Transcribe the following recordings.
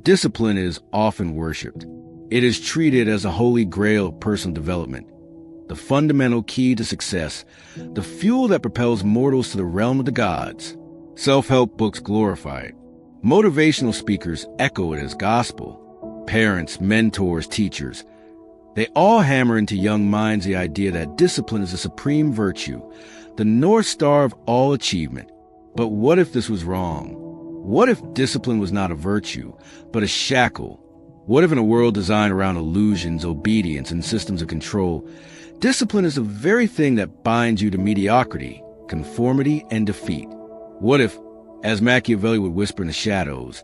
Discipline is often worshipped. It is treated as a holy grail of personal development, the fundamental key to success, the fuel that propels mortals to the realm of the gods. Self-help books glorify it. Motivational speakers echo it as gospel. Parents, mentors, teachers, they all hammer into young minds the idea that discipline is a supreme virtue, the North Star of all achievement. But what if this was wrong? What if discipline was not a virtue, but a shackle? What if in a world designed around illusions, obedience, and systems of control, discipline is the very thing that binds you to mediocrity, conformity, and defeat? What if, as Machiavelli would whisper in the shadows,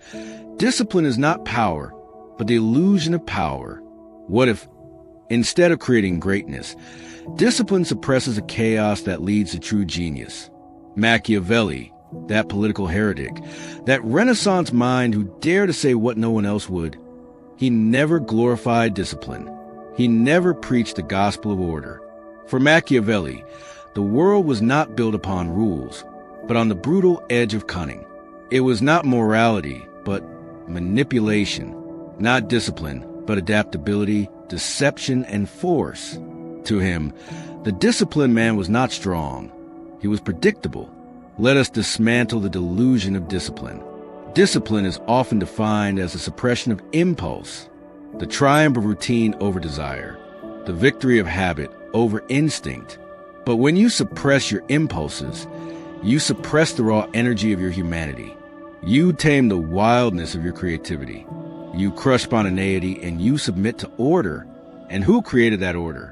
discipline is not power, but the illusion of power? What if, instead of creating greatness, discipline suppresses a chaos that leads to true genius? Machiavelli, that political heretic, that Renaissance mind who dared to say what no one else would, he never glorified discipline. He never preached the gospel of order. For Machiavelli, the world was not built upon rules, but on the brutal edge of cunning. It was not morality, but manipulation, not discipline, but adaptability, deception, and force. To him, the disciplined man was not strong. He was predictable. Let us dismantle the delusion of discipline. Discipline is often defined as the suppression of impulse, the triumph of routine over desire, the victory of habit over instinct. But when you suppress your impulses, you suppress the raw energy of your humanity. You tame the wildness of your creativity. You crush spontaneity and you submit to order. And who created that order?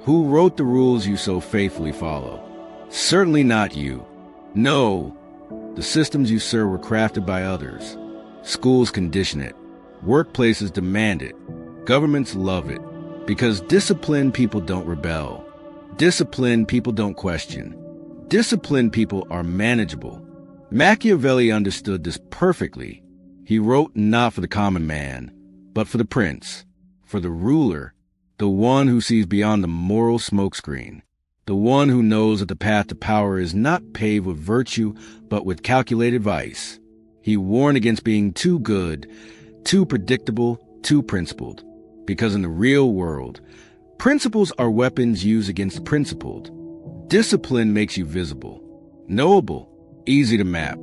Who wrote the rules you so faithfully follow? Certainly not you. No, the systems you serve were crafted by others. Schools condition it. Workplaces demand it. Governments love it. Because disciplined people don't rebel. Disciplined people don't question. Disciplined people are manageable. Machiavelli understood this perfectly. He wrote not for the common man, but for the prince, for the ruler, the one who sees beyond the moral smokescreen, the one who knows that the path to power is not paved with virtue, but with calculated vice. He warned against being too good, too predictable, too principled. Because in the real world, principles are weapons used against the principled. Discipline makes you visible, knowable, easy to map.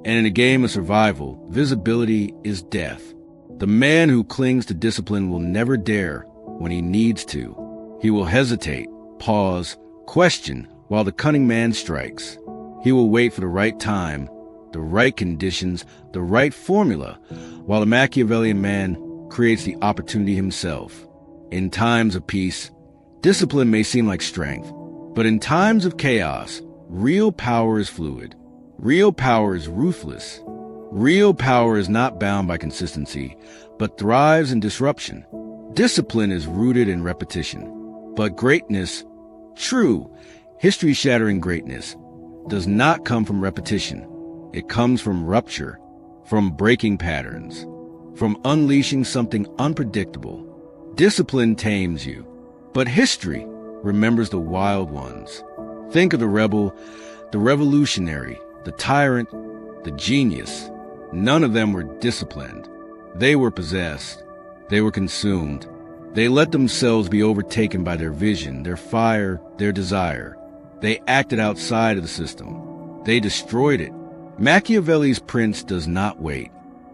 And in a game of survival, visibility is death. The man who clings to discipline will never dare when he needs to. He will hesitate, pause, question while the cunning man strikes. He will wait for the right time, the right conditions, the right formula, while the Machiavellian man creates the opportunity himself. In times of peace, discipline may seem like strength, but in times of chaos, real power is fluid. Real power is ruthless. Real power is not bound by consistency, but thrives in disruption. Discipline is rooted in repetition. But greatness, true, history-shattering greatness, does not come from repetition. It comes from rupture, from breaking patterns, from unleashing something unpredictable. Discipline tames you, but history remembers the wild ones. Think of the rebel, the revolutionary, the tyrant, the genius. None of them were disciplined. They were possessed. They were consumed. They let themselves be overtaken by their vision, their fire, their desire. They acted outside of the system. They destroyed it. Machiavelli's prince does not wait.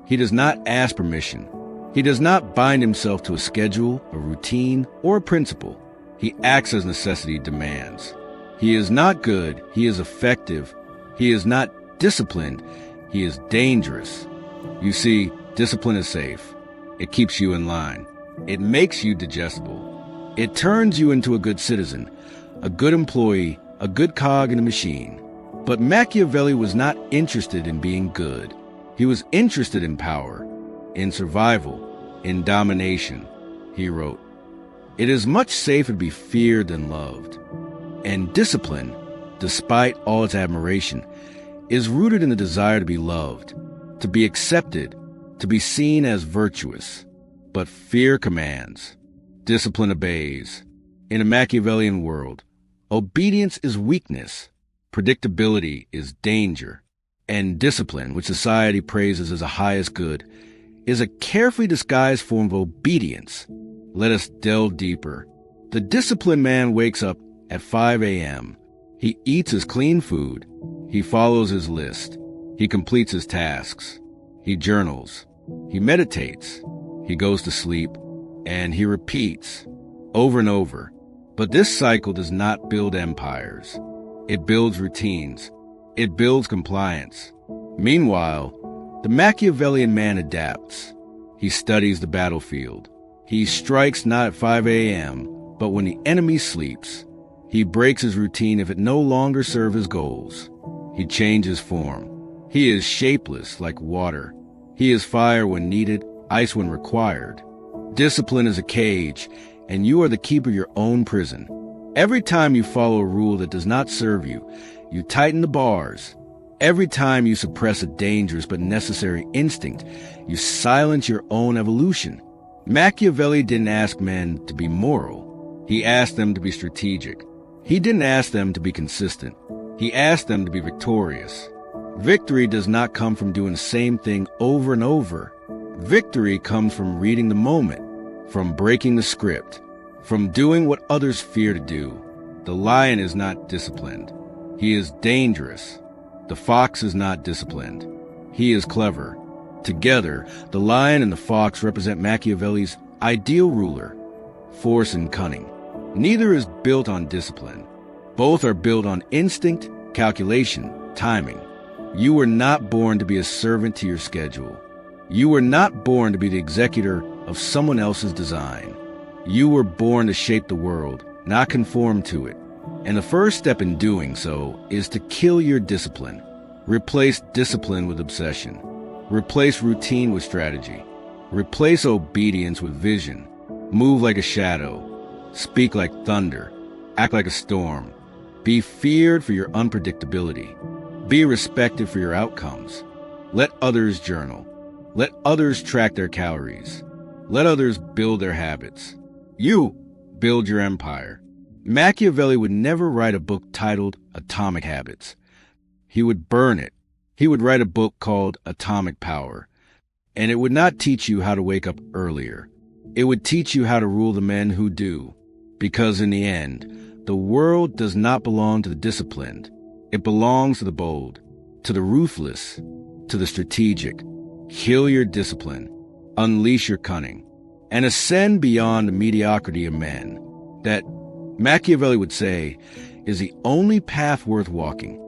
He does not ask permission. He does not bind himself to a schedule, a routine, or a principle. He acts as necessity demands. He is not good. He is effective. He is not disciplined. He is dangerous. You see, discipline is safe. It keeps you in line. It makes you digestible. It turns you into a good citizen, a good employee, a good cog in a machine. But Machiavelli was not interested in being good. He was interested in power, in survival, in domination. He wrote, "It is much safer to be feared than loved." And discipline, despite all its admiration, is rooted in the desire to be loved, to be accepted, to be seen as virtuous. But fear commands. Discipline obeys. In a Machiavellian world, obedience is weakness. Predictability is danger. And discipline, which society praises as the highest good, is a carefully disguised form of obedience. Let us delve deeper. The disciplined man wakes up at 5 a.m. He eats his clean food. He follows his list. He completes his tasks. He journals. He meditates. He goes to sleep. And he repeats over and over. But this cycle does not build empires. It builds routines. It builds compliance. Meanwhile, the Machiavellian man adapts. He studies the battlefield. He strikes not at 5 a.m., but when the enemy sleeps. He breaks his routine if it no longer serves his goals. He changes form. He is shapeless like water. He is fire when needed, ice when required. Discipline is a cage, and you are the keeper of your own prison. Every time you follow a rule that does not serve you, you tighten the bars. Every time you suppress a dangerous but necessary instinct, you silence your own evolution. Machiavelli didn't ask men to be moral. He asked them to be strategic. He didn't ask them to be consistent. He asked them to be victorious. Victory does not come from doing the same thing over and over. Victory comes from reading the moment, from breaking the script, from doing what others fear to do. The lion is not disciplined. He is dangerous. The fox is not disciplined. He is clever. Together, the lion and the fox represent Machiavelli's ideal ruler, force and cunning. Neither is built on discipline. Both are built on instinct, calculation, timing. You were not born to be a servant to your schedule. You were not born to be the executor of someone else's design. You were born to shape the world, not conform to it. And the first step in doing so is to kill your discipline. Replace discipline with obsession. Replace routine with strategy. Replace obedience with vision. Move like a shadow. Speak like thunder. Act like a storm. Be feared for your unpredictability. Be respected for your outcomes. Let others journal. Let others track their calories. Let others build their habits. You build your empire. Machiavelli would never write a book titled Atomic Habits. He would burn it. He would write a book called Atomic Power. And it would not teach you how to wake up earlier. It would teach you how to rule the men who do. Because in the end, the world does not belong to the disciplined. It belongs to the bold, to the ruthless, to the strategic. Kill your discipline, unleash your cunning, and ascend beyond the mediocrity of men. That, Machiavelli would say, is the only path worth walking.